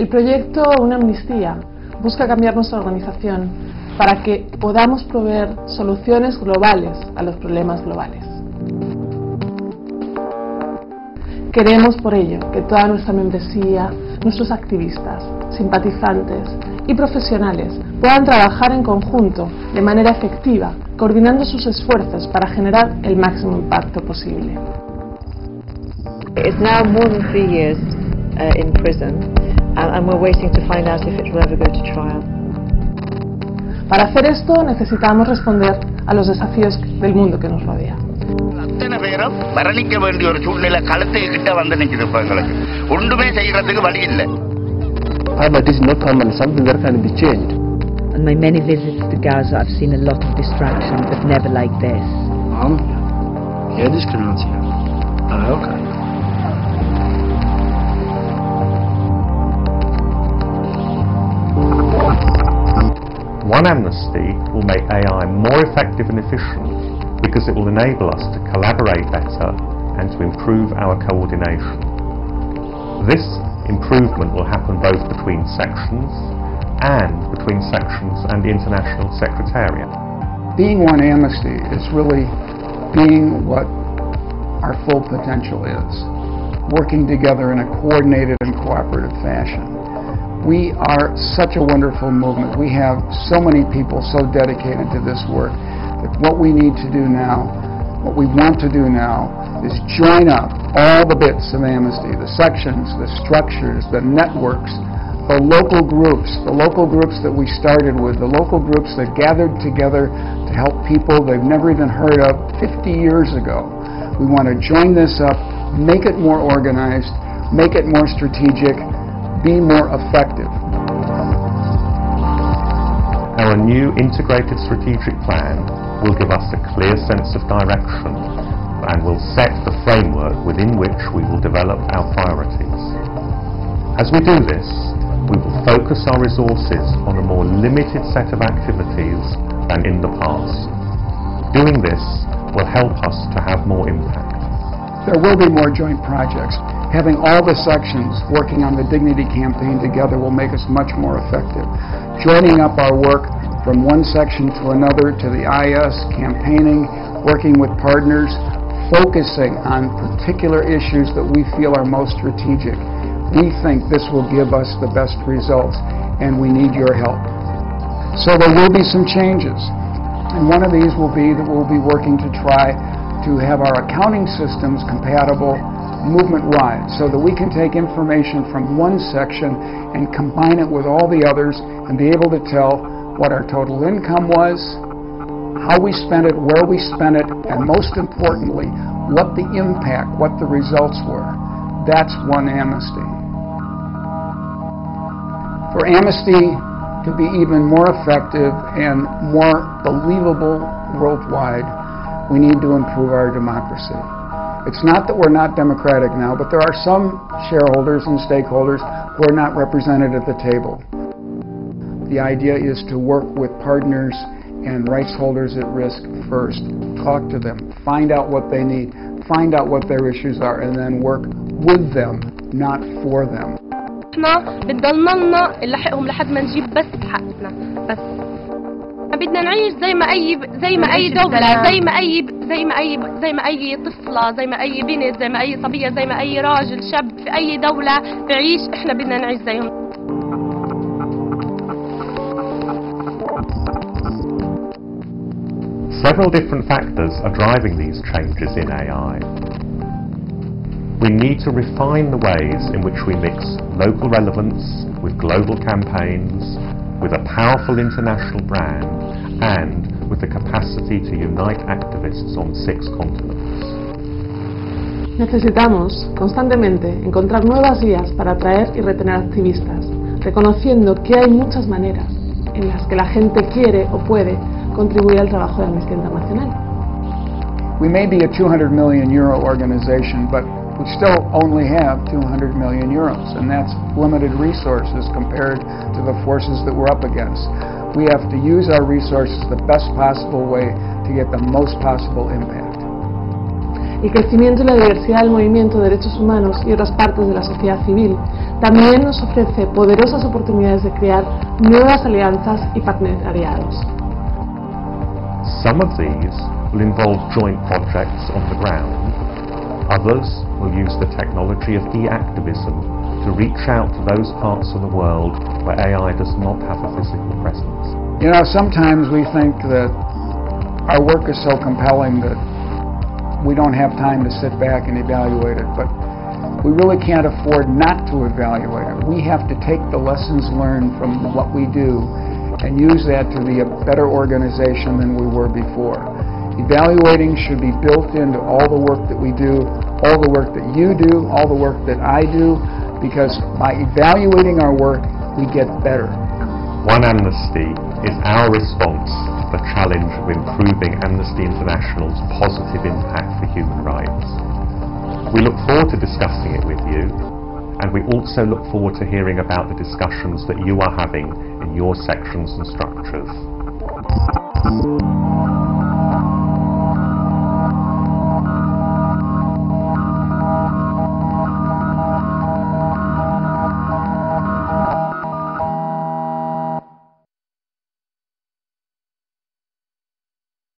El proyecto Una Amnistía busca cambiar nuestra organización para que podamos proveer soluciones globales a los problemas globales. Queremos, por ello, que toda nuestra membresía, nuestros activistas, simpatizantes y profesionales puedan trabajar en conjunto de manera efectiva, coordinando sus esfuerzos para generar el máximo impacto posible. It's now more than 3 years in prison, and we're waiting to find out if it will ever go to trial. Para hacer esto necesitamos responder a los desafíos del mundo que nos rodea. It is not common, something that can be changed. On my many visits to Gaza, I've seen a lot of destruction, but never like this. One amnesty will make AI more effective and efficient because it will enable us to collaborate better and to improve our coordination. This improvement will happen both between sections and between sections and the International Secretariat. Being one amnesty is really being what our full potential is, working together in a coordinated and cooperative fashion. We are such a wonderful movement. We have so many people so dedicated to this work that what we need to do now, what we want to do now, is join up all the bits of Amnesty, the sections, the structures, the networks, the local groups that we started with, the local groups that gathered together to help people they've never even heard of 50 years ago. We want to join this up, make it more organized, make it more strategic, be more effective. Our new integrated strategic plan will give us a clear sense of direction and will set the framework within which we will develop our priorities. As we do this, we will focus our resources on a more limited set of activities than in the past. Doing this will help us to have more impact. There will be more joint projects. Having all the sections working on the Dignity campaign together will make us much more effective. Joining up our work from one section to another to the IS, campaigning, working with partners, focusing on particular issues that we feel are most strategic. We think this will give us the best results, and we need your help. So there will be some changes, and one of these will be that we'll be working to try to have our accounting systems compatible movement-wide, so that we can take information from one section and combine it with all the others and be able to tell what our total income was, how we spent it, where we spent it, and most importantly, what the impact, what the results were. That's one amnesty. For amnesty to be even more effective and more believable worldwide, we need to improve our democracy. It's not that we're not democratic now, but there are some shareholders and stakeholders who are not represented at the table. The idea is to work with partners and rights holders at risk first. Talk to them, find out what they need, find out what their issues are, and then work with them, not for them. احنا بتضلنا نلحقهم لحد ما نجيب بس حقنا بس. بدنا نعيش زي ما اي دولة، زي ما اي طفلة، زي ما اي بنت، زي ما اي صبية، زي ما اي راجل شاب في اي دولة بعيش، احنا بدنا نعيش زيهم. Several different factors are driving these changes in AI. We need to refine the ways in which we mix local relevance with global campaigns, with a powerful international brand, and with the capacity to unite activists on 6 continents. Necesitamos constantemente encontrar nuevas vías para atraer y retener activistas, reconociendo que hay muchas maneras en las que la gente quiere o puede contribuir al trabajo de Amnistía Internacional. We may be a 200 million euro organization, but we still only have 200 million euros, and that's limited resources compared to the forces that we're up against. We have to use our resources the best possible way to get the most possible impact. El crecimiento y la diversidad del movimiento de derechos humanos y otras partes de la sociedad civil también nos ofrece poderosas oportunidades de crear nuevas alianzas y partenariados. Some of these will involve joint projects on the ground. Others will use the technology of e-activism to reach out to those parts of the world where AI does not have a physical presence. You know, sometimes we think that our work is so compelling that we don't have time to sit back and evaluate it, but we really can't afford not to evaluate it. We have to take the lessons learned from what we do and use that to be a better organization than we were before. Evaluating should be built into all the work that we do, all the work that you do, all the work that I do, because by evaluating our work, we get better. One Amnesty is our response to the challenge of improving Amnesty International's positive impact for human rights. We look forward to discussing it with you, and we also look forward to hearing about the discussions that you are having in your sections and structures.